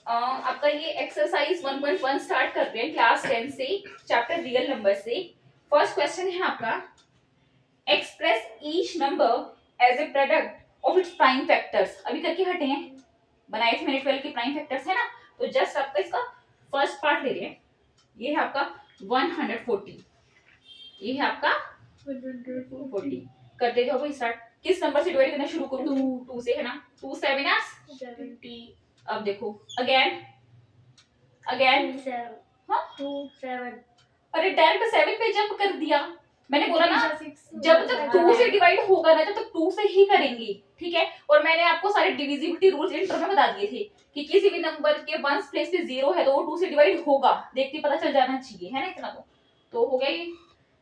आपका ये exercise 1.1 start करते हैं क्लास 10 से, चैप्टर रियल नंबर से। फर्स्ट क्वेश्चन है आपका, express each number as a product of its prime factors. अभी करके हटे हैं, बनाए थे मैंने 12 के प्राइम फैक्टर्स है ना, तो जस्ट आपका इसका फर्स्ट पार्ट ले रहे हैं। ये है आपका 140, ये है आपका 140। करते जाओ भाई स्टार्ट। किस नंबर से डिवाइड करना शुरू करूं? 2 से है ना। 2 7 70। अब देखो अगेन अगेन 7 हाँ 2 7। अरे डायरेक्ट 7 पे जंप कर दिया। मैंने बोला ना जब तक 2 से डिवाइड होगा ना, जब तक 2 से ही करेंगे, ठीक है। और मैंने आपको सारे डिविजिबिलिटी रूल्स इंटर में बता दिए थे कि किसी भी नंबर के वंस प्लेस पे 0 है तो वो 2 से डिवाइड होगा, देखते पता चल जाना चाहिए, है ना। इतना तो हो गया।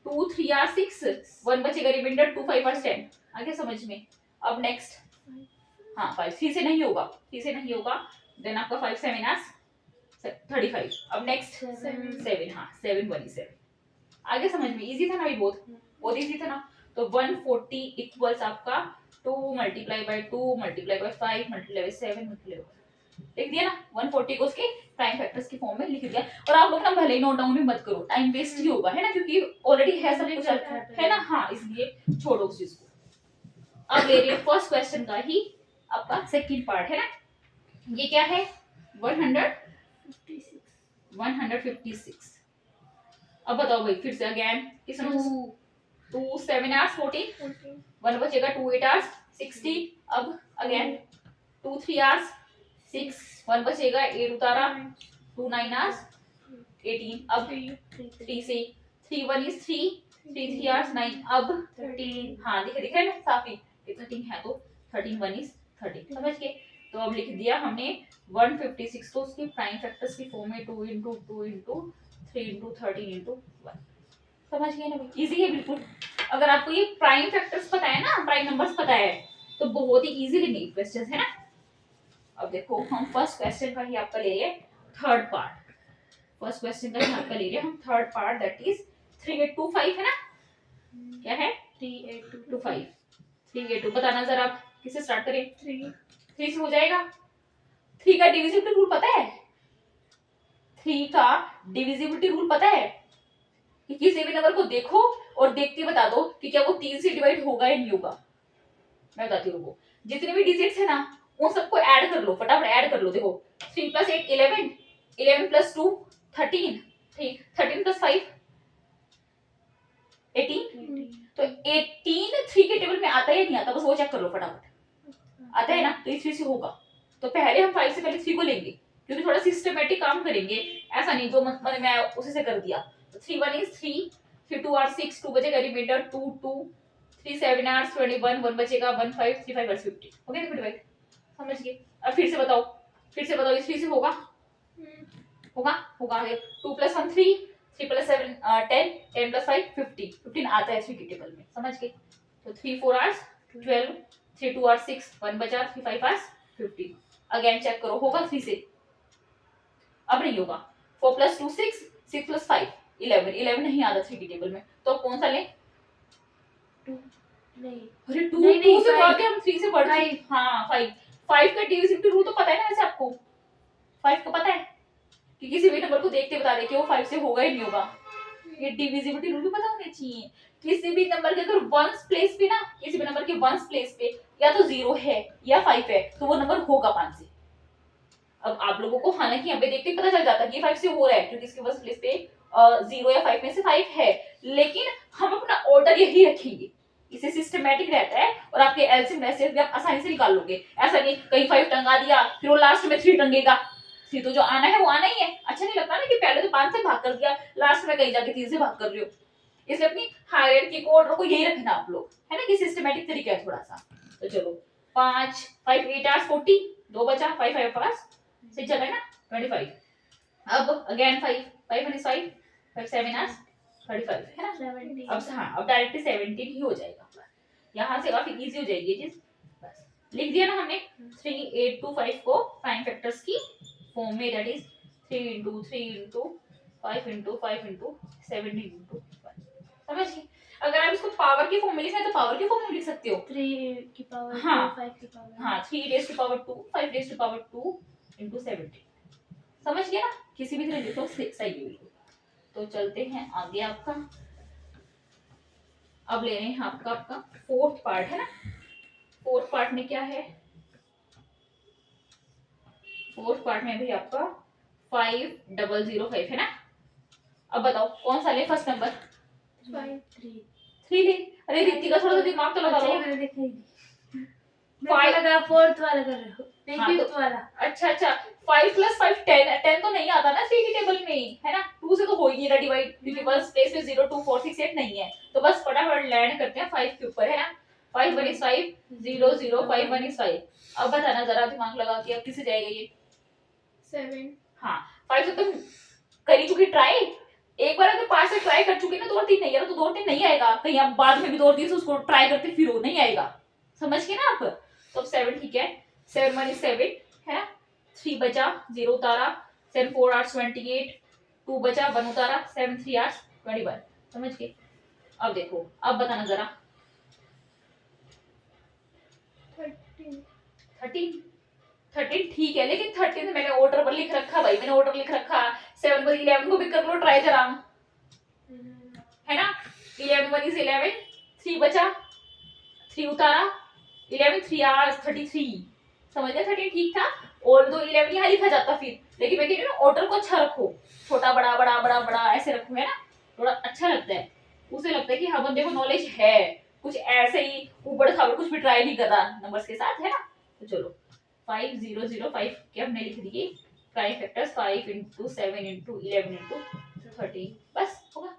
2 3 आर 6, 1 बचेगा रिमाइंडर, 2 5 आर 10। आगे समझ में। अब नेक्स्ट हाँ 5 3 से नहीं होगा, 3 से नहीं होगा। देन आपका 5 7 आर 35। अब नेक्स्ट 7 हाँ 7 1 7। आगे समझ में। इजी था ना ये, बहुत इजी था ना। तो 140 इक्वल्स आपका 2 multiply by 2 multiply by 5 multiply by 7 multiply लिख दिया ना। 140 को उसके प्राइम फैक्टर्स की फॉर्म में लिख दिया। और आप लोग ना भले ही नोट डाउन भी मत करो, टाइम वेस्ट ही होगा, है ना, क्योंकि ऑलरेडी है सब कुछ है ना। हाँ इसलिए छोड़ो उस चीज को। अब ले रही है फर्स्ट क्वेश्चन का ही आपका सेकंड पार्ट, है ना। ये क्या है? 156। अब बताओ भाई फिर से अगेन किस समझ। 2 7 आवर्स 40, 1 बचेगा 2 8 आवर्स 60। अब अगेन 2 3 आवर्स 6, 1 बचेगा 8 उतारा 2 9 आवर्स 18। अब 3 से 3 1 इज 3 3 3 आवर्स 9। अब 13। हाँ दिख रहा है ना साफी, 13 है तो 13 1 इज 13। समझ के। तो अब लिख दिया हमने 156 को उसके प्राइम फैक्टर्स की फॉर्म में 2 into 2 into 3 into 13 into 1। समझ गए ना भाई, इजी है बिल्कुल। अगर आपको ये प्राइम फैक्टर्स पता है ना, प्राइम नंबर्स पता है, तो बहुत ही इजीली नहीं क्वेश्चंस है ना। अब देखो हम फर्स्ट क्वेश्चन का ही आपका ले रहे हैं थर्ड पार्ट। फर्स्ट क्वेश्चन का ही आपका ले रहे हैं हम थर्ड पार्ट, दैट इज 3825 है ना। क्या है? 3825। 382 बताना जरा, किससे स्टार्ट करें? 3 से हो जाएगा। 3 का डिविजिबिलिटी रूल पता है? 3 का डिविजिबिलिटी रूल पता है कि किसी भी नंबर को देखो और देखते बता दो कि क्या वो 3 से डिवाइड होगा या नहीं होगा। मैं बताती हूँ रुको। जितने भी डिजिट्स है ना उन सबको ऐड कर लो, फटाफट ऐड कर लो। देखो 3 + 8 11, 11 + 2 13, 13 + 5 18। तो 18 3 के टेबल में आता है या नहीं आता, बस वो चेक कर लो फटाफट। आता है ना, तो इस 3 से होगा। तो पहले हम 5 से पहले 3 को लेंगे, क्योंकि थोड़ा सिस्टमैटिक काम करेंगे। ऐसा नहीं जो मैं उसी से कर दिया। तो 3 1 इज 3, 3 2 आर 6, 2 बचेगा रिमाइंडर 2 2, 3 7 आर 21, 1 बचेगा 1 5, 3 5 आर 50। ओके देखो डिवाइड समझ गए। अब फिर से बताओ इस 3 से होगा होगा होगा। 2 + 1 3, 3 + 7 10, 10 + 5 50, 15 आता है 3 के टेबल में। समझ गए। तो 3 4 आवर्स 12, 3 2 आर 6, 1 बचा, 3 5 आवर्स 50। अगेन चेक करो होगा 3 से। अब नहीं होगा। 4 + 2 6, 6 + 5 11, 11 नहीं आता 3 के टेबल में। तो कौन सा लें? 2 नहीं, अरे 2 नहीं, 2 से five. भाग के हम 3 से बढ़ते हैं। हाँ 5 5 का डिविजिबिलिटी रूल तो पता है ना वैसे आपको। 5 का पता है कि किसी भी नंबर को देखते बता दे कि वो 5 से होगा या नहीं होगा। ये डिविजिबिलिटी रूल भी पता होने चाहिए। किसी भी नंबर के अगर वंस प्लेस पे ना, किसी भी नंबर के वंस प्लेस पे या तो 0 है या 5 है, तो वो नंबर होगा 5 से। अब आप लोगों को हालांकि यहाँ पे देखते ही पता चल जाता है कि 5 से हो रहा है, क्योंकि इसके वंस प्लेस पे 0 या 5 में से 5 है। लेकिन हम अपना ऑर्डर यही रखेंगे, इसे सिस्टमैटिक रहता है। और आपके एलसीएम रेशियो भी आप आसानी से निकाल लोगे। ऐसा नहीं कहीं 5 टंगा दिया फिर वो लास्ट में 3 टंगेगा। 3 तो जो आना है वो आना ही है। अच्छा नहीं लगता ना कि पहले तो 5 से भाग कर दिया, लास्ट में कहीं जाके 3 से भाग कर रहे हो। इसलिए अपनी हायरार्की को ऑर्डर को यही रखना आप लोग, है ना, कि सिस्टमैटिक तरीका है थोड़ा सा। तो चलो 5 5 8 आवर्स 40, 2 बचा 5 5 आवर्स 6 चला है ना 25। अब अगेन 5 5 1 5 5 7 आवर्स 35 है ना। 17. अब हाँ अब डायरेक्टली 17 ही हो जाएगा। यहाँ से काफी इजी हो जाएगी ये चीज। बस लिख दिया ना हमने। 3 8 2 5 को प्राइम फैक्टर्स की फॉर्म में, that is 3 into 3 into 5 into 5 into 17 into 1। समझ गए। अगर आप इसको पावर की फॉर्म में लिखना है तो पावर की फॉर्म में लिख सकते हो। 3 की पावर हाँ 2, 5 की पावर हाँ 3 raised to power 2, 5 raised to power 2 into 17। समझ गया ना, किसी भी तरह लिख लो सही है बिल्कुल। तो चलते हैं आगे आपका, अब ले रहे हैं आपका आपका फोर्थ पार्ट है ना। फोर्थ पार्ट में क्या है, फोर्थ पार्ट में भी आपका 5005 है ना। अब बताओ कौन सा ले फर्स्ट नंबर, 5 3 3 ले। अरे रितिका थोड़ा सा दिमाग तो लगा अच्छा लो। ये मैंने देखा ही नहीं। Five- मैं लगा फोर्थ वाला कर रहे हो, नहीं हाँ, तो- फिफ्थ वाला। अच्छा अच्छा, 5 + 5 10 है, 10 तो नहीं आता ना 3 की टेबल में है ना, 2 से तो हो ही नहीं रहा डिवाइड, क्योंकि बस प्लेस में 0 2 4 6 8 नहीं है, तो बस फटाफट लैंड करते हैं 5 के ऊपर है ना। 5 1 is 5 0 0 5 1 is 5। अब बताना जरा दिमाग लगा के अब किससे जाएगा ये। 7 हाँ 5 से तुम करी चुकी ट्राई, एक बार अगर 5 से ट्राई कर चुके ना 2 और 3 नहीं आ रहा, तो 2 और 3 नहीं आएगा, कहीं आप बाद में भी 2 और 3 से उसको ट्राई करते फिर वो नहीं आएगा, समझ गए ना आप। तो अब 7 ठीक है, 7 1 is 7 है ना, 3 बचा 0 उतारा, 7 4 8 28, 2 बचा 1 उतारा, 7 3 8 21, समझ गए। अब देखो अब बताना जरा 13 13 13 ठीक है, लेकिन 13 से मैंने ऑर्डर पर लिख रखा भाई, मैंने ऑर्डर लिख रखा, 7 पर 11 को भी कर लो ट्राई जरा, है ना। 11 1 is 11, 3 बचा 3 उतारा, 11 3 आवर्स 33, समझ गया। 13 ठीक था, और दो 11 यहाँ लिखा जाता फिर, लेकिन मैं कह रही हूँ ना ऑर्डर को अच्छा रखो, छोटा बड़ा बड़ा बड़ा बड़ा ऐसे रखो है ना, थोड़ा अच्छा लगता है, उसे लगता है कि हाँ बंदे को नॉलेज है, कुछ ऐसे ही ऊबड़ खाबड़ कुछ भी ट्राई नहीं कर रहा नंबर्स के साथ है ना। तो चलो 5 0 0 5 के हमने लिख दिए प्राइम फैक्टर्स, 5 × 7 × 11 × 13, बस होगा।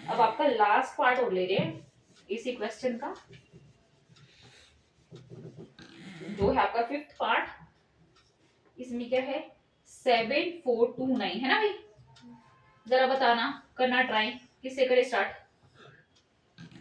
अब आपका लास्ट पार्ट और ले रहे हैं इसी क्वेश्चन का, जो है आपका फिफ्थ पार्ट। इसमें क्या है 7 4 2 9 है ना भाई, जरा बताना, करना ट्राई, किससे करे स्टार्ट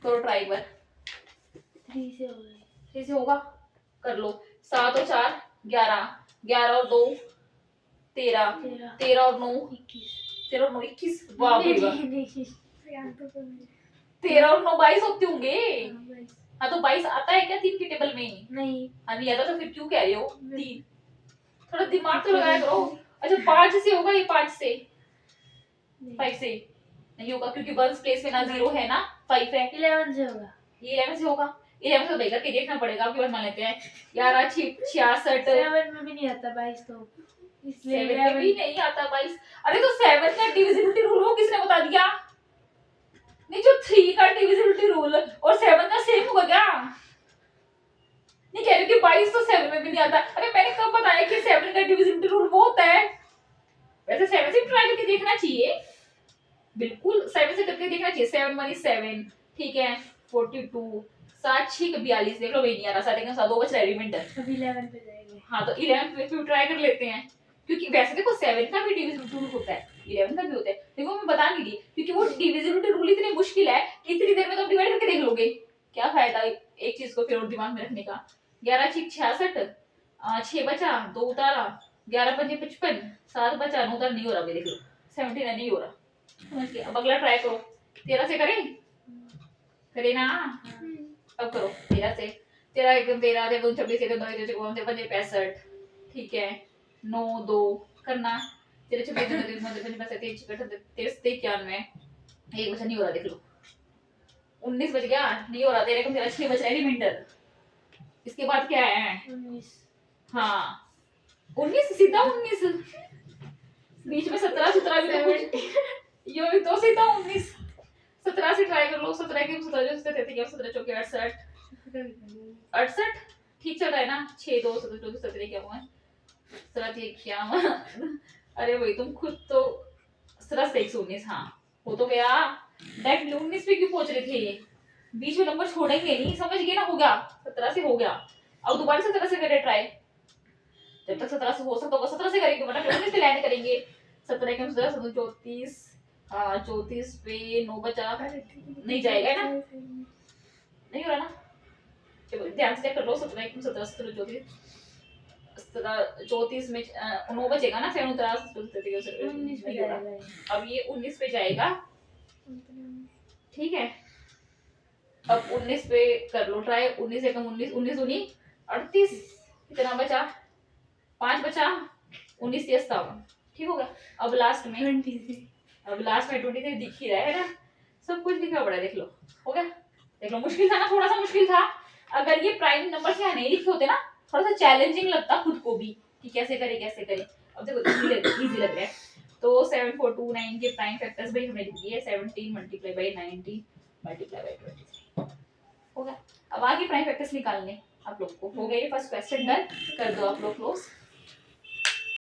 करो ट्राई एक बार। 3 से हो गए, 3 से होगा, कर लो। 7 और 4 11, 11 और 2 13, 13 13 और 9 21 13 और 9 21, वाह भाई वाह, नहीं यार तो कर 13 और 9 22 होते होंगे। नहीं। हाँ तो 22 आता है क्या 3 की टेबल में, नहीं हाँ नहीं आता तो फिर क्यों कह रहे हो 3, थोड़ा दिमाग तो नहीं। लगाया करो। अच्छा 5 से होगा ये, 5 से, नहीं। 5 से नहीं होगा, क्योंकि वंस प्लेस में ना 0 है ना 5 है, 11 से होगा, ये 11 से होगा। 11 से बेकर के देखना पड़ेगा, आपके पास मान लेते हैं 11 66, 7 में भी नहीं आता 22, तो इसलिए 7 में भी नहीं आता 22। अरे तो 7 का डिविजिबिलिटी रूल वो किसने बता दिया, नहीं जो 3 का डिविजिबिलिटी रूल और 7 का सेम होगा क्या, नहीं कह रही कि 22 तो 7 में भी नहीं आता। अरे मैंने कब बताया कि 7 का डिविजिबिलिटी रूल वो होता है, वैसे 7 से ट्राई करके देखना चाहिए, बिल्कुल 7 से करके देखना चाहिए। 7 1 is 7 ठीक है, 42 7 6 42, देख लो वही नहीं आ रहा, 7 का 2 बच रहा है रिमाइंडर। अभी 11 पे जाएंगे। हाँ तो 11 पे फिर ट्राई कर लेते हैं, क्योंकि वैसे देखो 7 का भी डिविजिबिलिटी रूल होता है, 11 का भी होता है, देखो मैं बता नहीं रही, क्योंकि वो डिविजिबिलिटी रूल इतनी मुश्किल है कि इतनी देर में तो डिवाइड करके देख लोगे, क्या फायदा एक चीज को फिर और दिमाग में रखने का। 11 6 66, 6 बचा 2 उतारा, 11 5 55, 7 बचा 9 उतारा, नहीं हो रहा भाई, देख लो 79 नहीं हो रहा, समझ गए। अब अगला ट्राई करो, 13 से करें, करे ना, अब करो 13 से, 13 1 13 2 26 1 2 3 4 5 65, ठीक है 9 2 करना, 13 26 2 3 5 5 23 91, एक बचा नहीं हो रहा, देख लो 19 बच गया, नहीं हो रहा, 13 13 6 बच रहा है रिमाइंडर। इसके बाद क्या है, 19 हाँ 19 सीधा 19, बीच में 17 17 भी तो कुछ, ये भी तो सीधा 19, 17 से ट्राई कर लो, 17 के 17 जो 33 17 चौके 68 68 ठीक चल रहा है ना, 6 2 17 24 17 क्या हुआ है 17 क्या हुआ, अरे भाई तुम खुद तो 17 से 119, हाँ हो तो गया, डायरेक्ट 19 पे क्यों पहुंच रहे थे ये, बीच में नंबर छोड़ेंगे नहीं, समझ गए ना, हो गया 17 से हो गया। अब दोबारा 17 से करें ट्राई, जब तक 17 से हो सकता होगा 17 से करेंगे, वरना 19 पे लैंड करेंगे। 17 के 17 34, हाँ 34 पे 9 बचा, नहीं जाएगा ना, नहीं हो रहा ना, चलो ध्यान से चेक कर लो, 17 के 17 34 34 में 9 बचेगा ना, 7 19 पे नहीं हो रहा, जाएगा। अब ये 19 पे जाएगा, ठीक है अब 19 पे कर लो ट्राई, 19 से कम 19 19 19 38, कितना बचा 5 बचा, 19 57, ठीक हो गया। अब लास्ट में 23 दिख ही रहा है ना, सब कुछ लिखा पड़ा है, देख लो। हो गया, देख लो, मुश्किल था ना, थोड़ा सा मुश्किल था। अगर ये प्राइम नंबर यहाँ नहीं लिखे होते ना, थोड़ा सा चैलेंजिंग लगता खुद को भी कि कैसे करे। अब देखो इजी लग रहा है। तो 7429 के प्राइम फैक्टर्स भाई हमने लिख दिए, 17 मल्टीप्लाई बाय 19 मल्टीप्लाई बाय 23। हो गया। अब आगे प्राइम फैक्टर्स निकालने आप लोग को। हो गया ये फर्स्ट क्वेश्चन डन, कर दो आप लोग क्लोज।